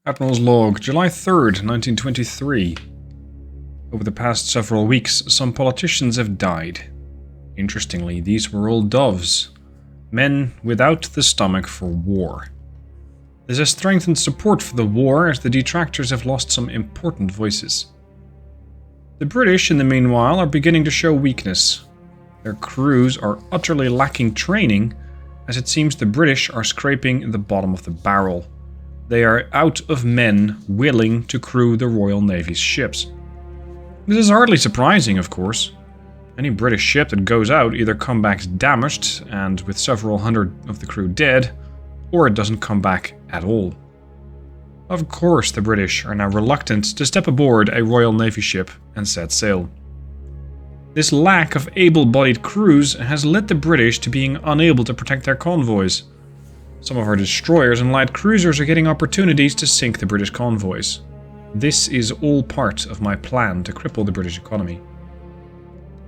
Admiral's Log, July 3rd, 1923. Over the past several weeks, some politicians have died. Interestingly, these were all doves. Men without the stomach for war. This has strengthened support for the war as the detractors have lost some important voices. The British, in the meanwhile, are beginning to show weakness. Their crews are utterly lacking training, as it seems the British are scraping the bottom of the barrel. They are out of men willing to crew the Royal Navy's ships. This is hardly surprising, of course. Any British ship that goes out either comes back damaged and with several hundred of the crew dead, or it doesn't come back at all. Of course the British are now reluctant to step aboard a Royal Navy ship and set sail. This lack of able-bodied crews has led the British to being unable to protect their convoys. Some of our destroyers and light cruisers are getting opportunities to sink the British convoys. This is all part of my plan to cripple the British economy.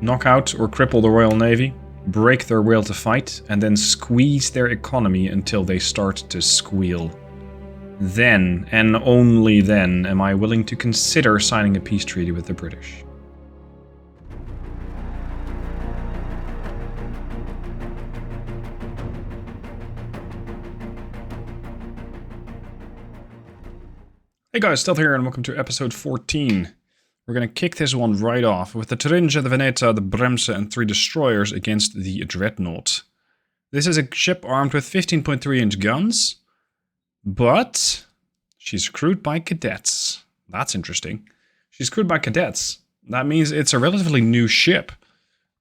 Knock out or cripple the Royal Navy, break their will to fight, and then squeeze their economy until they start to squeal. Then, and only then, am I willing to consider signing a peace treaty with the British. Hey guys, Stealth here and welcome to episode 14. We're going to kick this one right off with the Thuringia, the Veneta, the Bremse and 3 destroyers against the Dreadnought. This is a ship armed with 15.3-inch guns, but she's crewed by cadets. That's interesting. She's crewed by cadets. That means it's a relatively new ship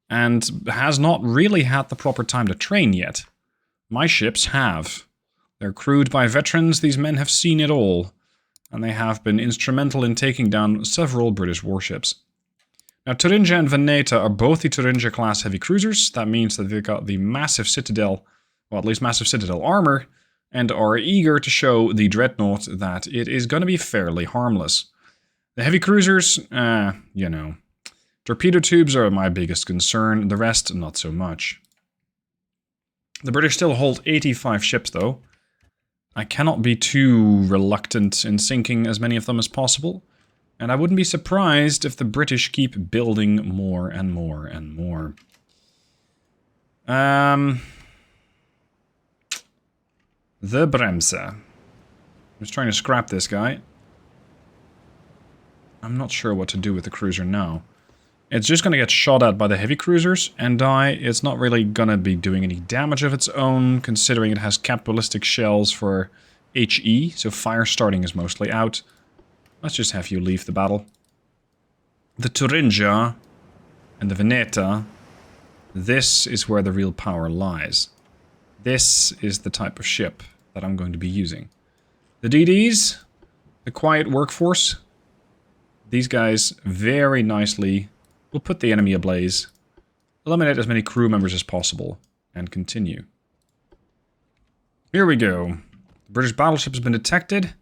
and has not really had the proper time to train yet. My ships have. They're crewed by veterans. These men have seen it all. And they have been instrumental in taking down several British warships. Now, Thuringia and Veneta are both the Thuringia class heavy cruisers. That means that they've got the massive citadel, well, at least massive citadel armor, and are eager to show the Dreadnought that it is going to be fairly harmless. The heavy cruisers, you know. Torpedo tubes are my biggest concern, the rest not so much. The British still hold 85 ships, though. I cannot be too reluctant in sinking as many of them as possible, and I wouldn't be surprised if the British keep building more and more and more. The Bremse. I'm just trying to scrap this guy. I'm not sure what to do with the cruiser now. It's just going to get shot at by the heavy cruisers and die. It's not really going to be doing any damage of its own, considering it has capitalistic shells for HE, so fire starting is mostly out. Let's just have you leave the battle. The Thuringia and the Veneta, this is where the real power lies. This is the type of ship that I'm going to be using. The DDs, the quiet workforce, these guys very nicely will put the enemy ablaze, eliminate as many crew members as possible, and continue. Here we go. The British battleship has been detected.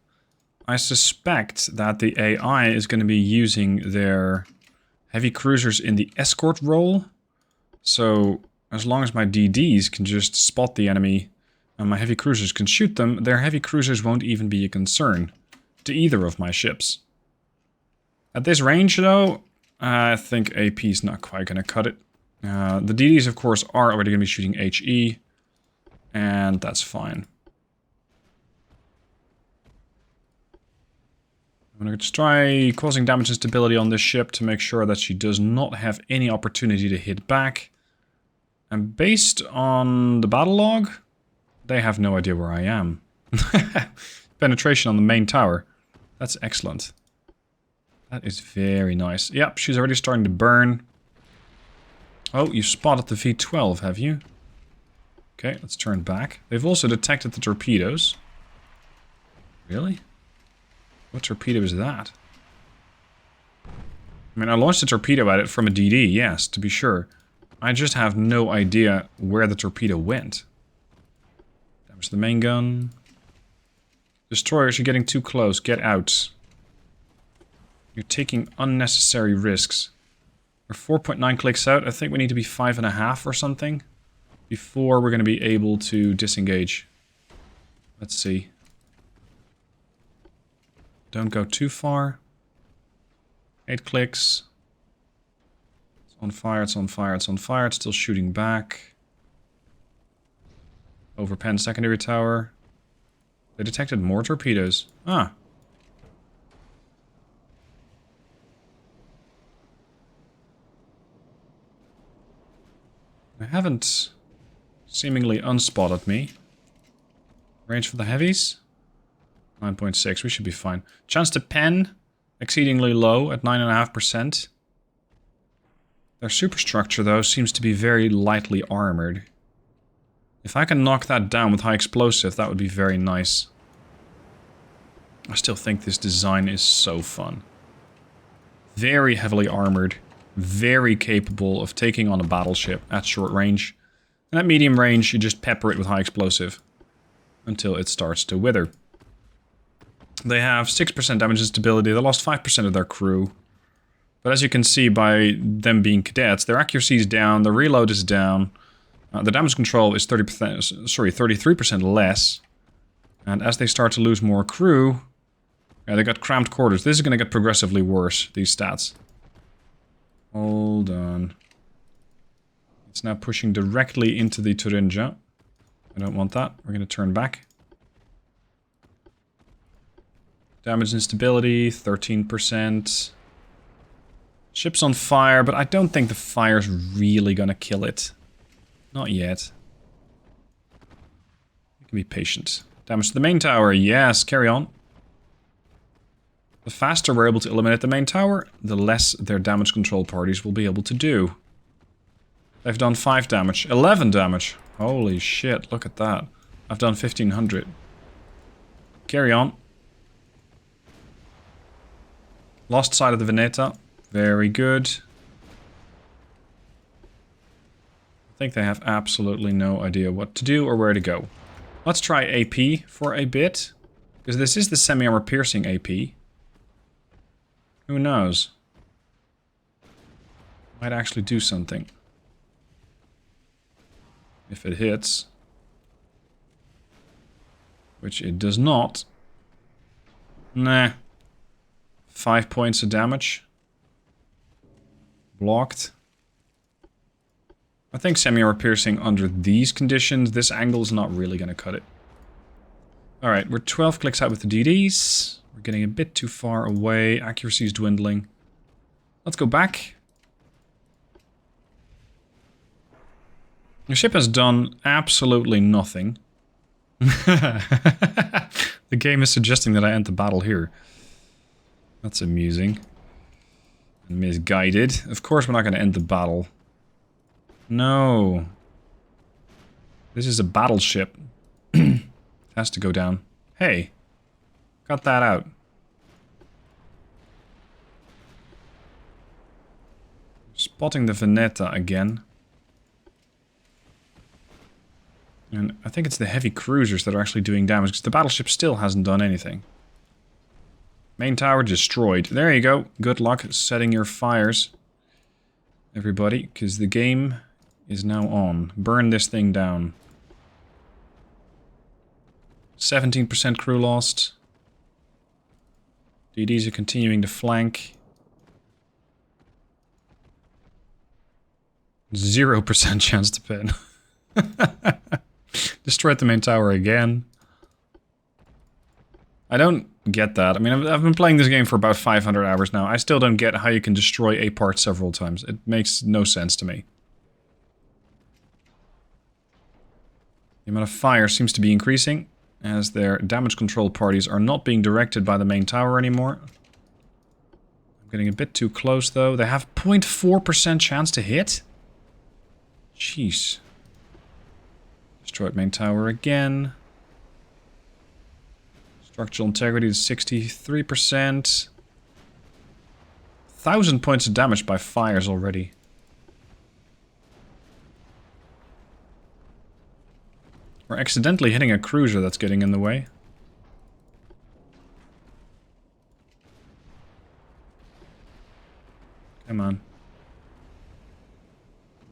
I suspect that the AI is going to be using their heavy cruisers in the escort role. So, as long as my DDs can just spot the enemy and my heavy cruisers can shoot them, their heavy cruisers won't even be a concern to either of my ships. At this range, though, I think AP is not quite going to cut it. The DDs, of course, are already going to be shooting HE, and that's fine. I'm going to just try causing damage and stability on this ship to make sure that she does not have any opportunity to hit back. And based on the battle log, they have no idea where I am. Penetration on the main tower. That's excellent. That is very nice. Yep, she's already starting to burn. Oh, you spotted the V12, have you? Okay, let's turn back. They've also detected the torpedoes. Really? What torpedo is that? I mean, I launched a torpedo at it from a DD, yes, to be sure. I just have no idea where the torpedo went. Damage the main gun. Destroyers, you're getting too close. Get out. You're taking unnecessary risks. We're 4.9 clicks out. I think we need to be 5.5 or something before we're going to be able to disengage. Let's see. Don't go too far. 8 clicks. It's on fire, it's on fire, it's on fire. It's still shooting back. Overpen secondary tower. They detected more torpedoes. Ah. They haven't seemingly unspotted me. Range for the heavies? 9.6, we should be fine. Chance to pen, exceedingly low at 9.5%. Their superstructure, though, seems to be very lightly armored. If I can knock that down with high explosive, that would be very nice. I still think this design is so fun. Very heavily armored, very capable of taking on a battleship at short range. And at medium range, you just pepper it with high explosive until it starts to wither. They have 6% damage and stability. They lost 5% of their crew. But as you can see by them being cadets, their accuracy is down, the reload is down. The damage control is 33% less. And as they start to lose more crew, yeah, they got cramped quarters. This is going to get progressively worse, these stats. Hold on. It's now pushing directly into the Thuringia. I don't want that. We're going to turn back. Damage and stability, 13%. Ship's on fire, but I don't think the fire's really going to kill it. Not yet. You can be patient. Damage to the main tower, yes, carry on. The faster we're able to eliminate the main tower, the less their damage control parties will be able to do. They've done 5 damage, 11 damage. Holy shit, look at that. I've done 1500. Carry on. Lost sight of the Veneta. Very good. I think they have absolutely no idea what to do or where to go. Let's try AP for a bit. Because this is the semi-armor piercing AP. Who knows? Might actually do something. If it hits. Which it does not. Nah. 5 points of damage. Blocked. I think semi-armor piercing under these conditions, this angle is not really going to cut it. Alright, we're 12 clicks out with the DDs. We're getting a bit too far away. Accuracy is dwindling. Let's go back. The ship has done absolutely nothing. The game is suggesting that I end the battle here. That's amusing. Misguided. Of course we're not going to end the battle. No. This is a battleship. It has to go down. Hey. Cut that out. Spotting the Veneta again. And I think it's the heavy cruisers that are actually doing damage, because the battleship still hasn't done anything. Main tower destroyed. There you go. Good luck setting your fires, everybody, because the game is now on. Burn this thing down. 17% crew lost. DDs are continuing to flank. 0% chance to pin. Destroyed the main tower again. I don't get that. I mean, I've been playing this game for about 500 hours now. I still don't get how you can destroy a part several times. It makes no sense to me. The amount of fire seems to be increasing, as their damage control parties are not being directed by the main tower anymore. I'm getting a bit too close, though. They have 0.4% chance to hit? Jeez. Destroyed main tower again. Structural integrity is 63%. 1,000 points of damage by fires already. We're accidentally hitting a cruiser that's getting in the way. Come on.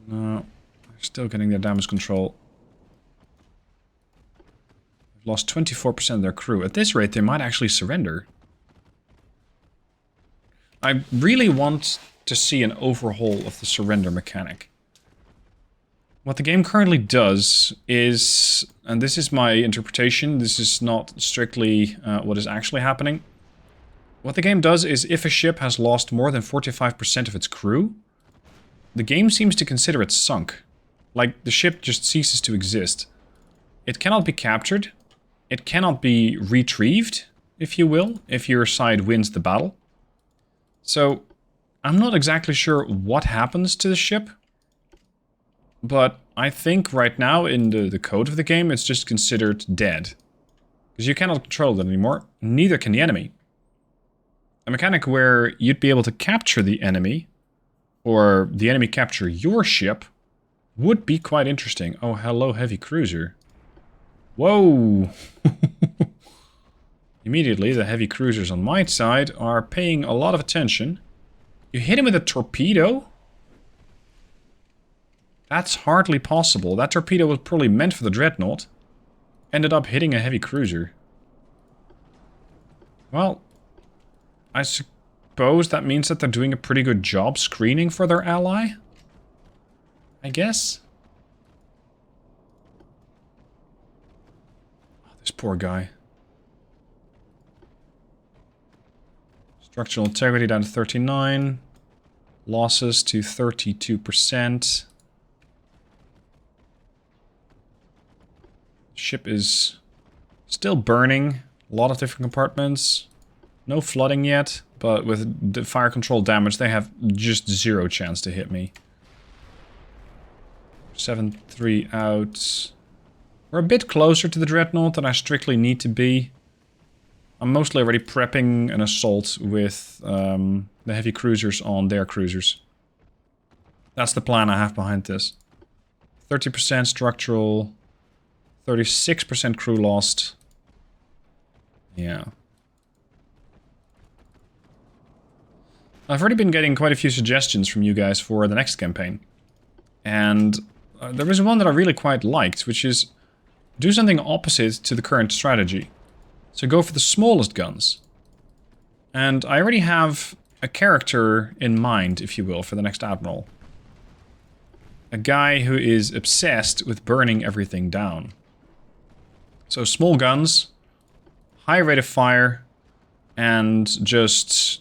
No. They're still getting their damage control. They've lost 24% of their crew. At this rate, they might actually surrender. I really want to see an overhaul of the surrender mechanic. What the game currently does is, and this is my interpretation, this is not strictly what is actually happening. What the game does is if a ship has lost more than 45% of its crew, the game seems to consider it sunk. Like, the ship just ceases to exist. It cannot be captured. It cannot be retrieved, if you will, if your side wins the battle. So, I'm not exactly sure what happens to the ship. But I think right now in the code of the game, it's just considered dead. Because you cannot control it anymore. Neither can the enemy. A mechanic where you'd be able to capture the enemy, or the enemy capture your ship, would be quite interesting. Oh, hello, heavy cruiser. Whoa! Immediately, the heavy cruisers on my side are paying a lot of attention. You hit him with a torpedo? That's hardly possible. That torpedo was probably meant for the dreadnought. Ended up hitting a heavy cruiser. Well, I suppose that means that they're doing a pretty good job screening for their ally? I guess? Oh, this poor guy. Structural integrity down to 39. Losses to 32%. Ship is still burning. A lot of different compartments. No flooding yet, but with the fire control damage, they have just 0 chance to hit me. 7-3 out. We're a bit closer to the dreadnought than I strictly need to be. I'm mostly already prepping an assault with the heavy cruisers on their cruisers. That's the plan I have behind this. 30% structural, 36% crew lost. Yeah. I've already been getting quite a few suggestions from you guys for the next campaign. And there is one that I really quite liked, which is do something opposite to the current strategy. So go for the smallest guns. And I already have a character in mind, if you will, for the next Admiral. A guy who is obsessed with burning everything down. So small guns, high rate of fire, and just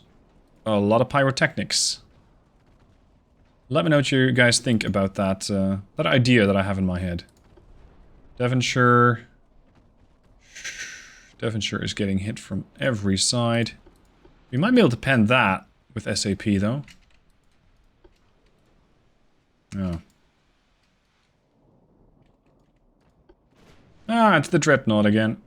a lot of pyrotechnics. Let me know what you guys think about that, that idea that I have in my head. Devonshire is getting hit from every side. We might be able to pen that with SAP, though. Oh. Ah, it's the dreadnought again.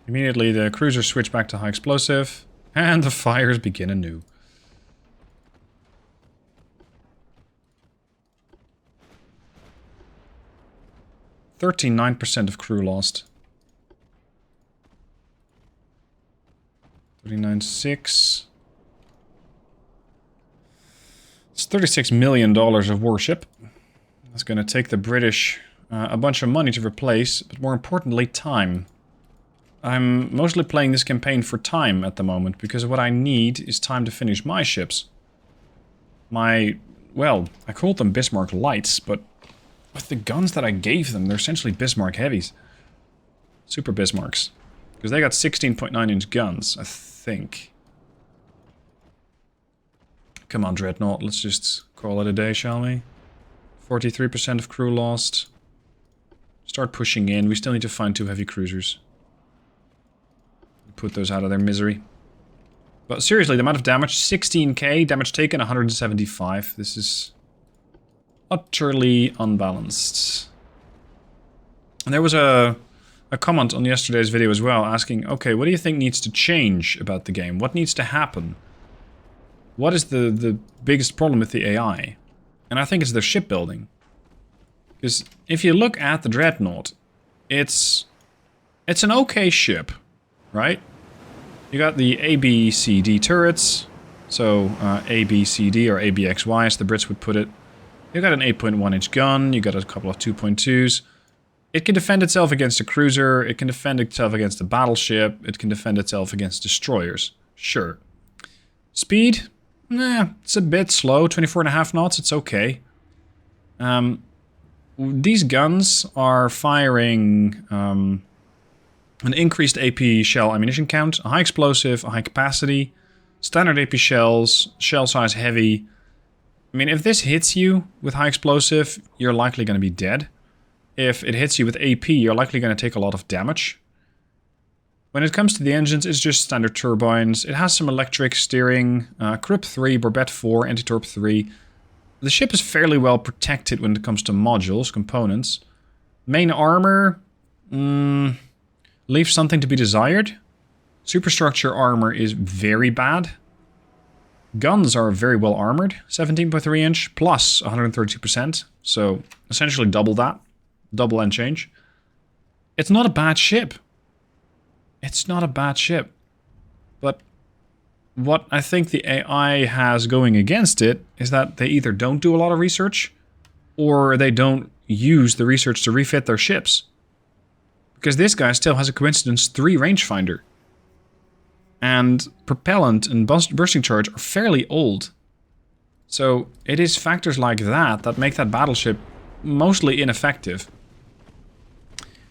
Immediately the cruisers switch back to high explosive, and the fires begin anew. %39% of crew lost. 39.6. It's $36 million of warship. That's going to take the British a bunch of money to replace, but more importantly, time. I'm mostly playing this campaign for time at the moment, because what I need is time to finish my ships. Well, I called them Bismarck Lights, but with the guns that I gave them, they're essentially Bismarck Heavies. Super Bismarcks. Because they got 16.9-inch guns, I think. Come on, Dreadnought, let's just call it a day, shall we? 43% of crew lost. Start pushing in, we still need to find 2 heavy cruisers. Put those out of their misery. But seriously, the amount of damage, 16k, damage taken 175. This is utterly unbalanced. And there was a comment on yesterday's video as well, asking, okay, what do you think needs to change about the game? What needs to happen? What is the biggest problem with the AI? And I think it's the shipbuilding. Because if you look at the Dreadnought, it's an okay ship, right? You got the ABCD turrets, so ABCD or ABXY as the Brits would put it. You got an 8.1-inch gun, you got a couple of 2.2s. It can defend itself against a cruiser, it can defend itself against a battleship, it can defend itself against destroyers. Sure. Speed? It's a bit slow, 24.5 knots, it's okay. These guns are firing an increased AP shell ammunition count, a high explosive, a high capacity, standard AP shells, shell size heavy. I mean, if this hits you with high explosive, you're likely going to be dead. If it hits you with AP, you're likely going to take a lot of damage. When it comes to the engines, it's just standard turbines. It has some electric steering, Karuppiah 3, Bourbet 4, Anti-Torp 3. The ship is fairly well protected when it comes to modules, components. Main armor, leaves something to be desired. Superstructure armor is very bad. Guns are very well armored, 17.3 inch plus 132%, so essentially double that. Double and change. It's not a bad ship. It's not a bad ship. But what I think the AI has going against it is that they either don't do a lot of research or they don't use the research to refit their ships. Because this guy still has a coincidence 3 rangefinder. And propellant and bursting charge are fairly old. So it is factors like that that make that battleship mostly ineffective.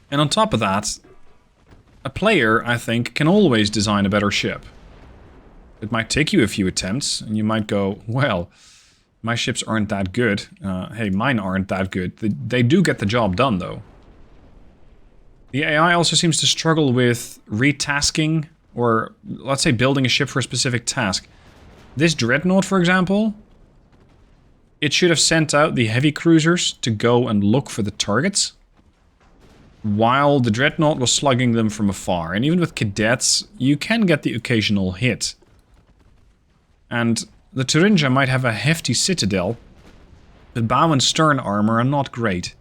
And on top of that, a player, I think, can always design a better ship. It might take you a few attempts, and you might go, well, my ships aren't that good. Hey, mine aren't that good. They do get the job done, though. The AI also seems to struggle with retasking, or let's say building a ship for a specific task. This dreadnought, for example, it should have sent out the heavy cruisers to go and look for the targets, while the dreadnought was slugging them from afar. And even with cadets, you can get the occasional hit. And the Thuringia might have a hefty citadel, but bow and stern armor are not great.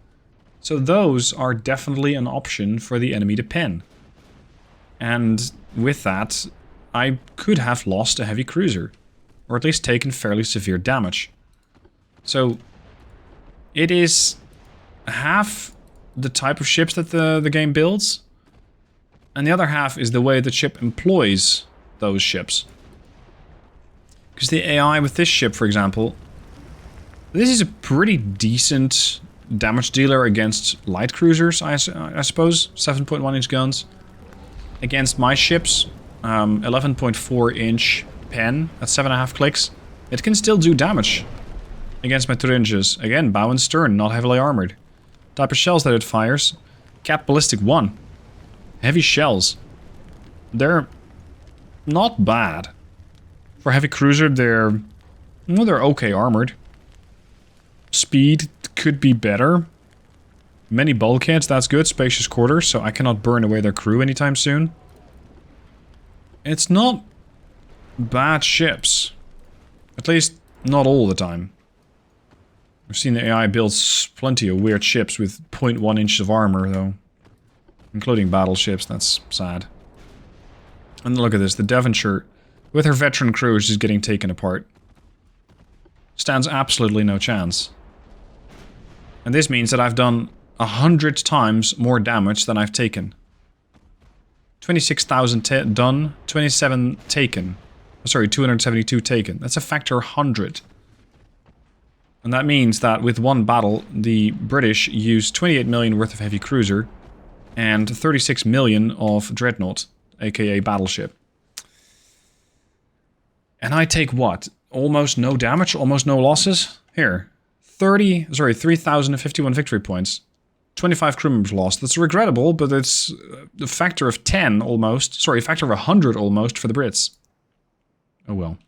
So those are definitely an option for the enemy to pen. And with that, I could have lost a heavy cruiser, or at least taken fairly severe damage. So it is half the type of ships that the game builds, and the other half is the way the ship employs those ships. Because the AI with this ship, for example, this is a pretty decent damage dealer against light cruisers, I suppose. 7.1 inch guns. Against my ships, 11.4 inch pen at 7.5 clicks. It can still do damage against my Thuringias. Again, bow and stern, not heavily armored. Type of shells that it fires. Cap Ballistic 1. Heavy shells. They're not bad. For heavy cruiser, they're okay armored. Speed could be better. Many bulkheads, that's good. Spacious quarters, so I cannot burn away their crew anytime soon. It's not bad ships. At least, not all the time. I've seen the AI builds plenty of weird ships with 0.1 inches of armor, though. Including battleships, that's sad. And look at this, the Devonshire, with her veteran crew, is just getting taken apart. Stands absolutely no chance. And this means that I've done 100 times more damage than I've taken. 26,000 done, 27 taken. Sorry, 272 taken. That's a factor 100. And that means that with one battle, the British used 28 million worth of heavy cruiser and 36 million of dreadnought, aka battleship. And I take what? Almost no damage? Almost no losses? Here. 3,051 victory points. 25 crew members lost. That's regrettable, but it's a factor of 10 almost. Sorry, a factor of 100 almost for the Brits. Oh well.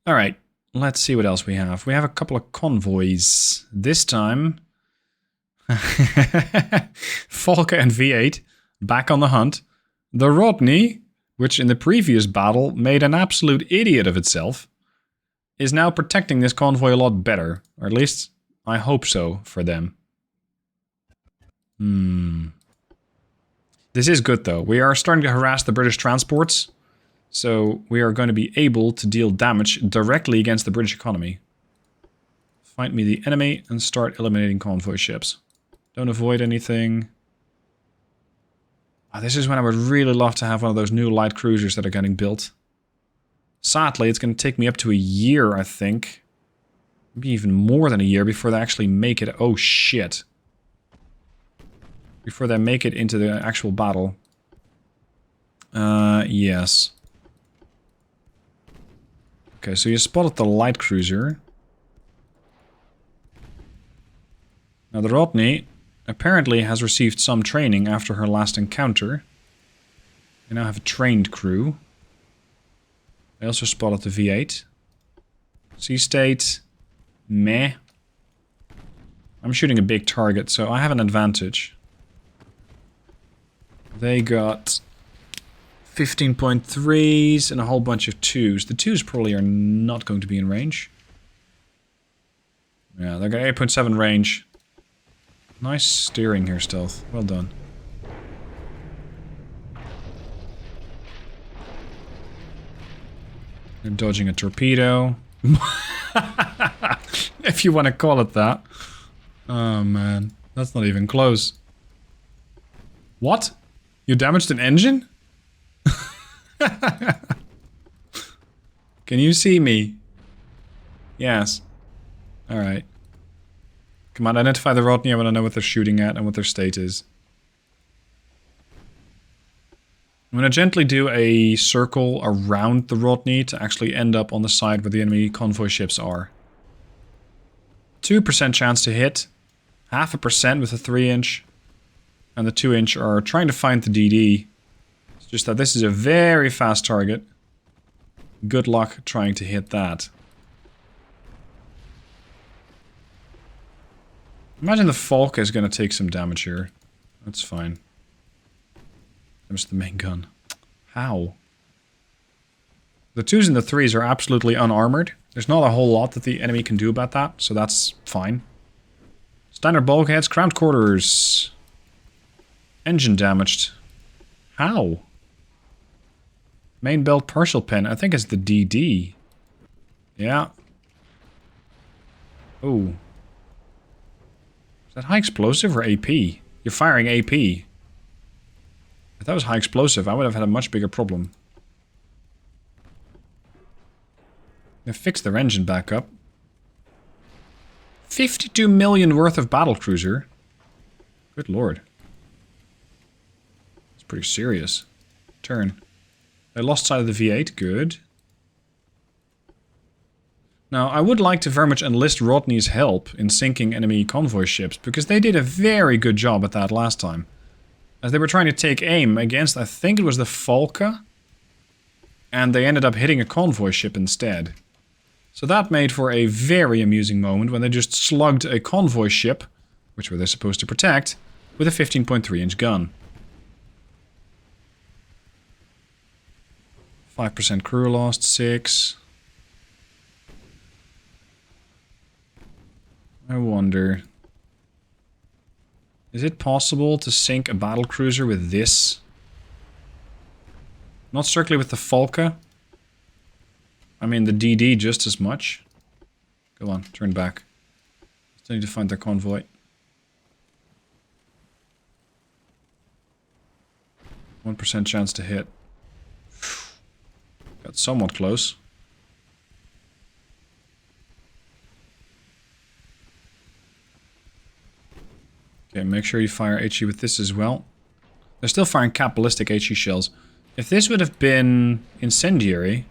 Alright, let's see what else we have. We have a couple of convoys. This time... Falke and V8, back on the hunt. The Rodney, which in the previous battle made an absolute idiot of itself, is now protecting this convoy a lot better. Or at least, I hope so for them. This is good though. We are starting to harass the British transports. So we are going to be able to deal damage directly against the British economy. Find me the enemy and start eliminating convoy ships. Don't avoid anything. Oh, this is when I would really love to have one of those new light cruisers that are getting built. Sadly, it's going to take me up to a year, I think. Maybe even more than a year before they actually make it. Oh, shit. Before they make it into the actual battle. Yes. Okay, so you spotted the light cruiser. Now the Rodney apparently has received some training after her last encounter. They now have a trained crew. I also spotted the V8. Sea state. Meh. I'm shooting a big target, so I have an advantage. They got 15.3s and a whole bunch of 2s. The 2s probably are not going to be in range. Yeah, they got 8.7 range. Nice steering here, Stealth. Well done. They're dodging a torpedo. If you want to call it that. Oh man, that's not even close. What? You damaged an engine? Can you see me? Yes. Alright. Come on, identify the Rodney. I want to know what they're shooting at and what their state is. I'm going to gently do a circle around the Rodney to actually end up on the side where the enemy convoy ships are. 2% chance to hit. 0.5% with a 3-inch. And the 2-inch are trying to find the DD. It's just that this is a very fast target. Good luck trying to hit that. Imagine the Falk is going to take some damage here. That's fine. Damage the main gun. How? The 2s and the 3s are absolutely unarmored. There's not a whole lot that the enemy can do about that, so that's fine. Standard bulkheads, crowned quarters. Engine damaged. How? Main belt partial pin. I think it's the DD. Yeah. Oh. Is that high explosive or AP? You're firing AP. If that was high explosive, I would have had a much bigger problem. They fixed their engine back up. 52 million worth of battlecruiser. Good lord. It's pretty serious. Turn. They lost sight of the V8. Good. Now, I would like to very much enlist Rodney's help in sinking enemy convoy ships, because they did a very good job at that last time. As they were trying to take aim against, I think it was the Falca, and they ended up hitting a convoy ship instead. So that made for a very amusing moment when they just slugged a convoy ship, which were they supposed to protect, with a 15.3-inch gun. 5% crew lost, 6. I wonder... Is it possible to sink a battlecruiser with this? Not strictly with the Falca. I mean, the DD just as much. Go on, turn back. Still need to find their convoy. %1 chance to hit. Got somewhat close. Okay, make sure you fire HE with this as well. They're still firing cap ballistic HE shells. If this would have been incendiary,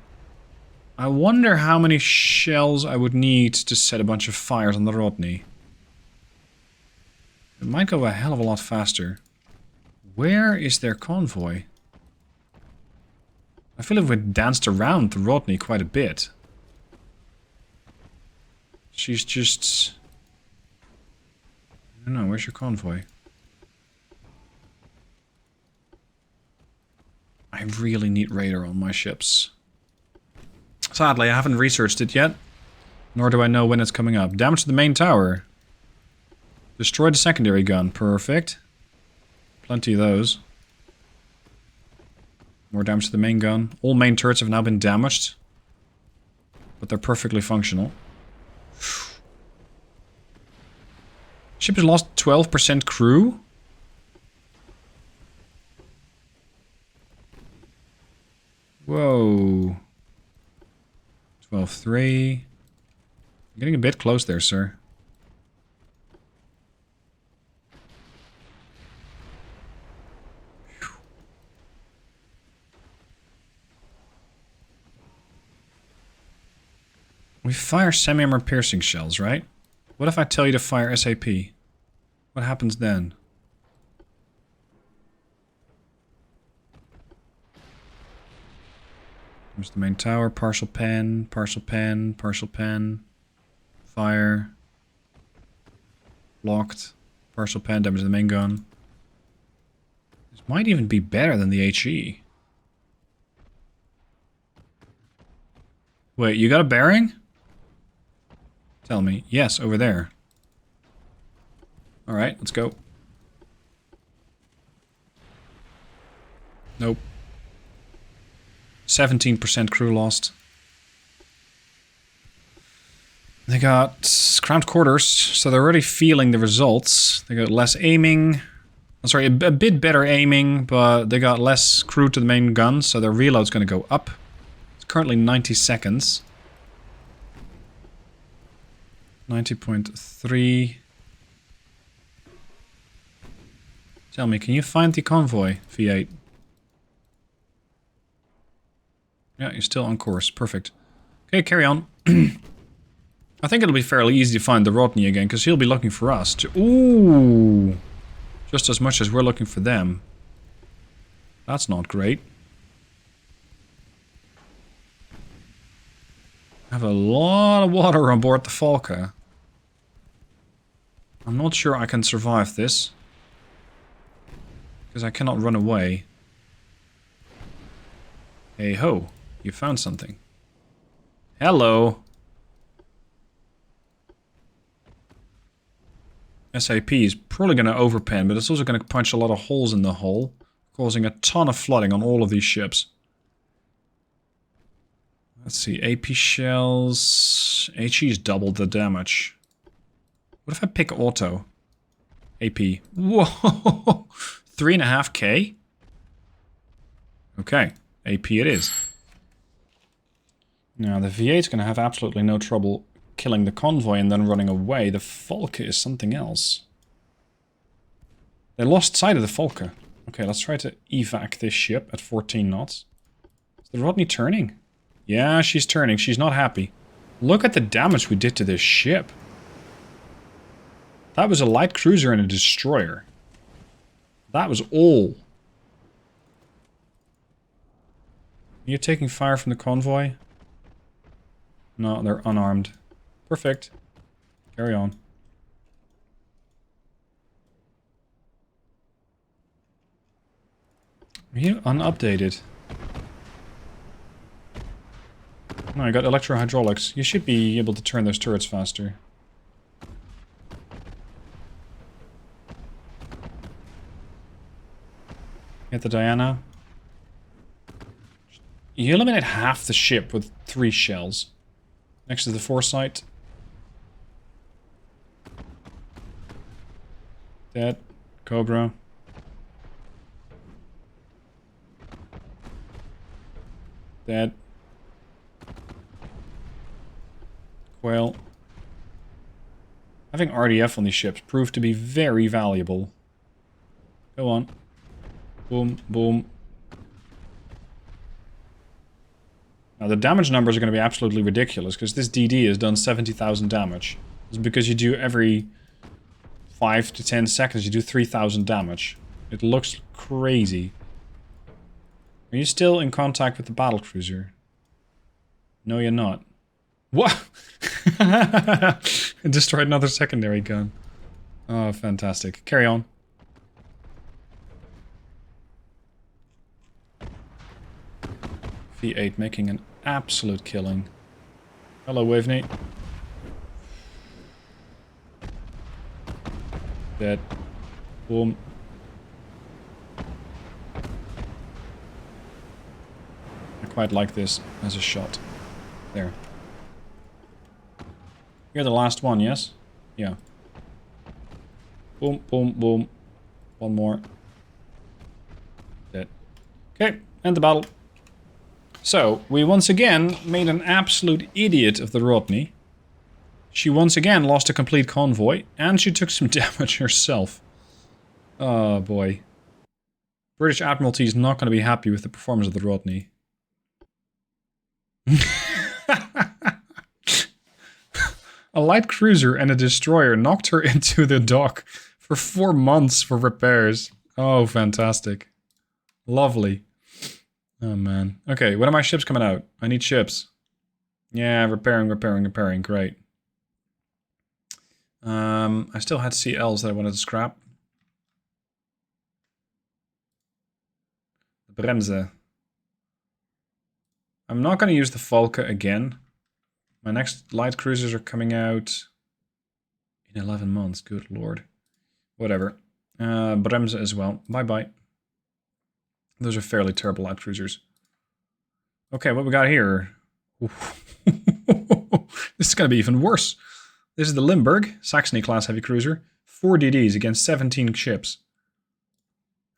I wonder how many shells I would need to set a bunch of fires on the Rodney. It might go a hell of a lot faster. Where is their convoy? I feel like we've danced around the Rodney quite a bit. She's just... I don't know, where's your convoy? I really need radar on my ships. Sadly, I haven't researched it yet. Nor do I know when it's coming up. Damage to the main tower. Destroy the secondary gun. Perfect. Plenty of those. More damage to the main gun. All main turrets have now been damaged. But they're perfectly functional. Ship has lost 12% crew? Whoa. 12-3. Getting a bit close there, sir. We fire semi-armor piercing shells, right? What if I tell you to fire SAP? What happens then? There's the main tower, partial pen, partial pen, partial pen. Fire. Locked. Partial pen, damage to the main gun. This might even be better than the HE. Wait, you got a bearing? Tell me. Yes, over there. Alright, let's go. Nope. 17% crew lost. They got cramped quarters, so they're already feeling the results. They got less aiming. I'm sorry, a bit better aiming, but they got less crew to the main gun, so their reload's going to go up. It's currently 90 seconds. 90.3. Tell me, can you find the convoy, V8? Yeah, you're still on course. Perfect. Okay, carry on. I think it'll be fairly easy to find the Rodney again, because he'll be looking for us. Ooh! Just as much as we're looking for them. That's not great. I have a lot of water on board the Falca. I'm not sure I can survive this. Because I cannot run away. Hey ho, you found something. Hello. SAP is probably going to overpen, but it's also going to punch a lot of holes in the hull, causing a ton of flooding on all of these ships. Let's see, AP shells... HE's doubled the damage. What if I pick auto? AP. Whoa! 3.5k? Okay, AP it is. Now, the V8's going to have absolutely no trouble killing the convoy and then running away. The Falca is something else. They lost sight of the Falca. Okay, let's try to evac this ship at 14 knots. Is the Rodney turning? Yeah, she's turning. She's not happy. Look at the damage we did to this ship. That was a light cruiser and a destroyer. That was all. Are you taking fire from the convoy? No, they're unarmed. Perfect. Carry on. Are you unupdated? No, I got electro-hydraulics. You should be able to turn those turrets faster. Get the Diana. You eliminate half the ship with 3 shells. Next to the Foresight. Dead. Cobra. Dead. Quail. Having RDF on these ships proved to be very valuable. Go on. Boom, boom. Now the damage numbers are going to be absolutely ridiculous, because this DD has done 70,000 damage. It's because you do every 5 to 10 seconds, you do 3,000 damage. It looks crazy. Are you still in contact with the battlecruiser? No, you're not. What? It destroyed another secondary gun. Oh, fantastic. Carry on. V8 making an absolute killing. Hello, Waveney. Dead. Boom. I quite like this as a shot. There. You're the last one, yes? Yeah. Boom, boom, boom. One more. Dead. Okay, end the battle. So, we once again made an absolute idiot of the Rodney. She once again lost a complete convoy, and she took some damage herself. Oh boy. British Admiralty is not going to be happy with the performance of the Rodney. A light cruiser and a destroyer knocked her into the dock for 4 months for repairs. Oh, fantastic. Lovely. Oh, man. Okay, when are my ships coming out? I need ships. Yeah, repairing. Great. I still had CLs that I wanted to scrap. The Bremse. I'm not going to use the Falke again. My next light cruisers are coming out in 11 months. Good lord. Whatever. Bremse as well. Bye-bye. Those are fairly terrible light cruisers. Okay, what we got here? This is going to be even worse. This is the Limburg, Saxony-class heavy cruiser. 4 DDs against 17 ships.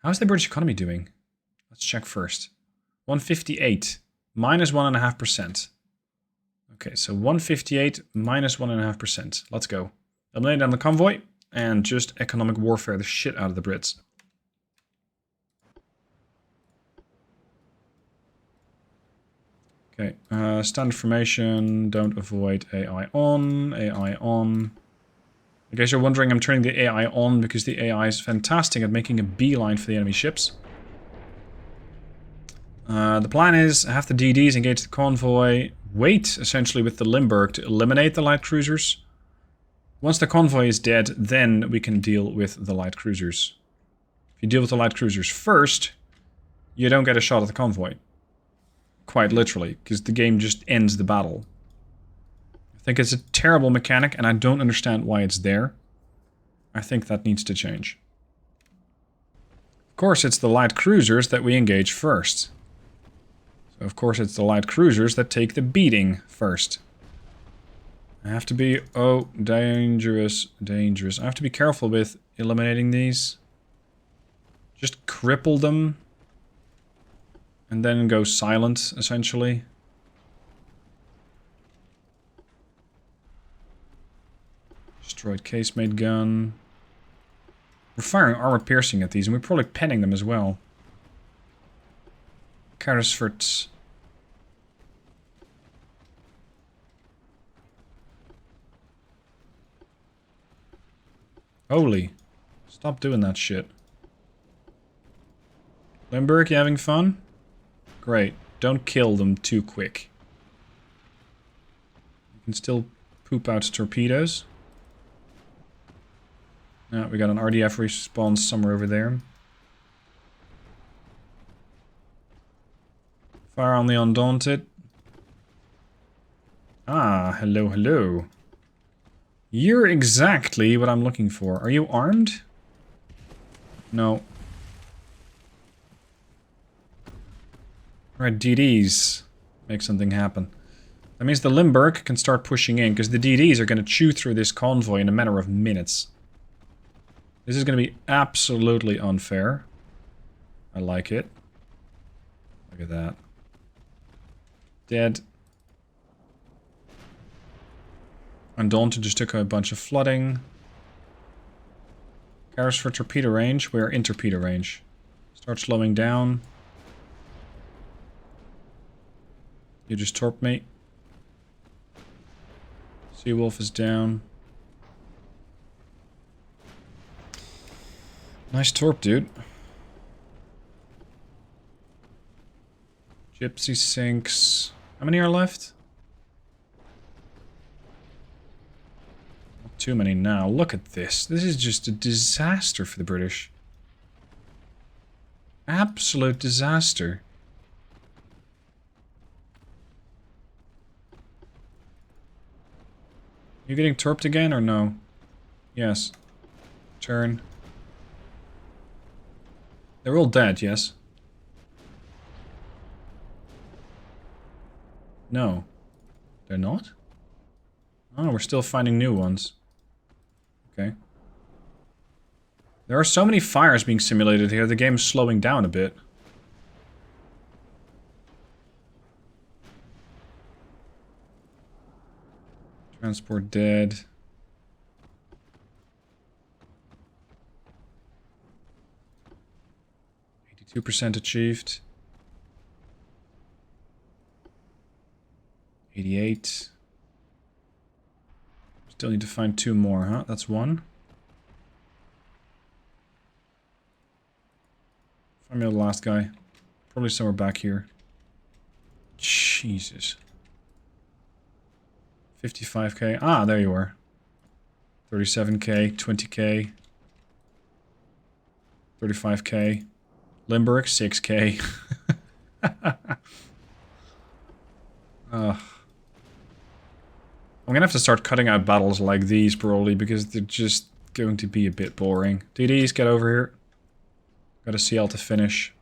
How's the British economy doing? Let's check first. 158. Minus 1.5%. Okay, so 158 minus 1.5%. Let's go. Eliminate on the convoy and just economic warfare the shit out of the Brits. Okay, standard formation, don't avoid AI on, AI on. In case you're wondering, I'm turning the AI on because the AI is fantastic at making a beeline for the enemy ships. The plan is have the DDs engage the convoy, wait essentially with the Limburg to eliminate the light cruisers. Once the convoy is dead, then we can deal with the light cruisers. If you deal with the light cruisers first, you don't get a shot at the convoy. Quite literally, because the game just ends the battle. I think it's a terrible mechanic and I don't understand why it's there. I think that needs to change. Of course, it's the light cruisers that we engage first. So of course it's the light cruisers that take the beating first. I have to be... oh, dangerous, dangerous. I have to be careful with eliminating these. Just cripple them. And then go silent, essentially. Destroyed casemate gun. We're firing armor piercing at these, and we're probably penning them as well. Gosrith. Holy. Stop doing that shit. Limburg, you having fun? Great. Don't kill them too quick. You can still poop out torpedoes. Yeah, we got an RDF response somewhere over there. Fire on the Undaunted. Ah, hello, hello. You're exactly what I'm looking for. Are you armed? No. Right, DDs. Make something happen. That means the Limburg can start pushing in, because the DDs are going to chew through this convoy in a matter of minutes. This is going to be absolutely unfair. I like it. Look at that. Dead. Undaunted just took a bunch of flooding. Carriers for torpedo range. We are in torpedo range. Start slowing down. You just torp me. Seawolf is down. Nice torp, dude. Gypsy sinks. How many are left? Not too many now. Look at this. This is just a disaster for the British. Absolute disaster. You getting torped again or no? Yes. Turn. They're all dead, yes? No. They're not? Oh, we're still finding new ones. Okay. There are so many fires being simulated here, the game's slowing down a bit. Transport dead. 82% achieved. 88. Still need to find 2 more, huh? That's 1. Find me the last guy. Probably somewhere back here. Jesus. 55k. Ah, there you are. 37k, 20k. 35k. Limburg, 6k. I'm gonna have to start cutting out battles like these, probably, because they're just going to be a bit boring. DDs, get over here. Got a CL to finish.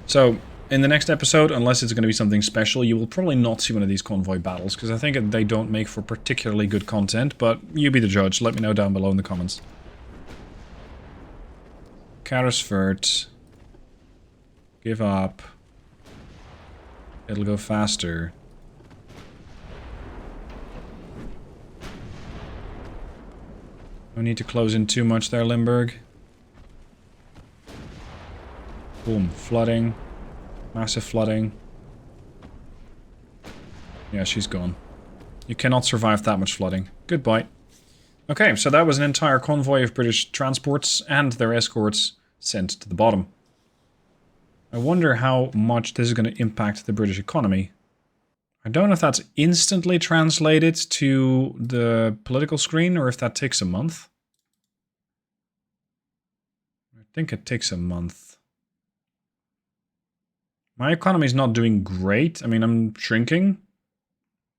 So, in the next episode, unless it's going to be something special, you will probably not see one of these convoy battles, because I think they don't make for particularly good content, but you be the judge. Let me know down below in the comments. Karusfurt. Give up. It'll go faster. No need to close in too much there, Limburg. Boom. Flooding. Massive flooding. Yeah, she's gone. You cannot survive that much flooding. Goodbye. Okay, so that was an entire convoy of British transports and their escorts sent to the bottom. I wonder how much this is going to impact the British economy. I don't know if that's instantly translated to the political screen or if that takes a month. I think it takes a month. My economy is not doing great. I mean, I'm shrinking.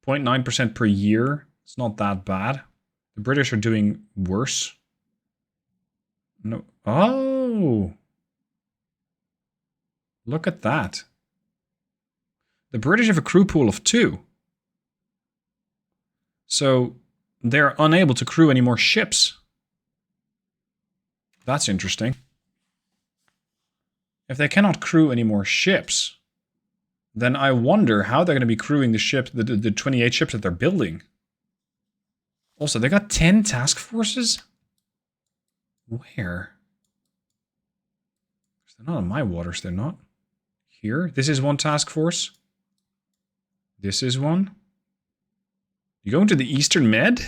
0.9% per year. It's not that bad. The British are doing worse. No. Oh! Look at that. The British have a crew pool of 2. So, they're unable to crew any more ships. That's interesting. If they cannot crew any more ships, then I wonder how they're going to be crewing the ships, the 28 ships that they're building. Also, they got 10 task forces? Where? They're not in my waters, they're not. Here, this is one task force. This is one. You going to the Eastern Med?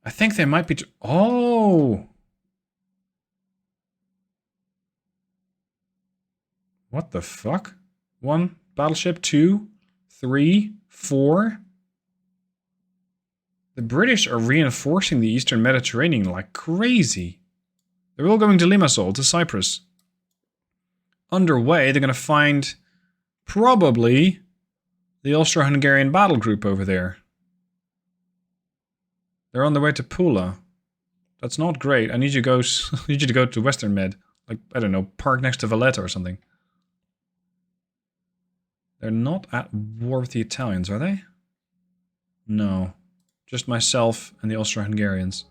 I think they might be... Oh! What the fuck? 1 battleship, 2, 3, 4. The British are reinforcing the Eastern Mediterranean like crazy. They're all going to Limassol, to Cyprus. Underway, they're going to find probably the Austro-Hungarian battle group over there. They're on their way to Pula. That's not great. I need you to go to Western Med. Like, I don't know, park next to Valletta or something. They're not at war with the Italians, are they? No. Just myself and the Austro-Hungarians.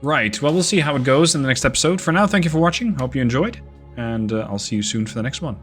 Right, well, we'll see how it goes in the next episode. For now, thank you for watching. Hope you enjoyed. And I'll see you soon for the next one.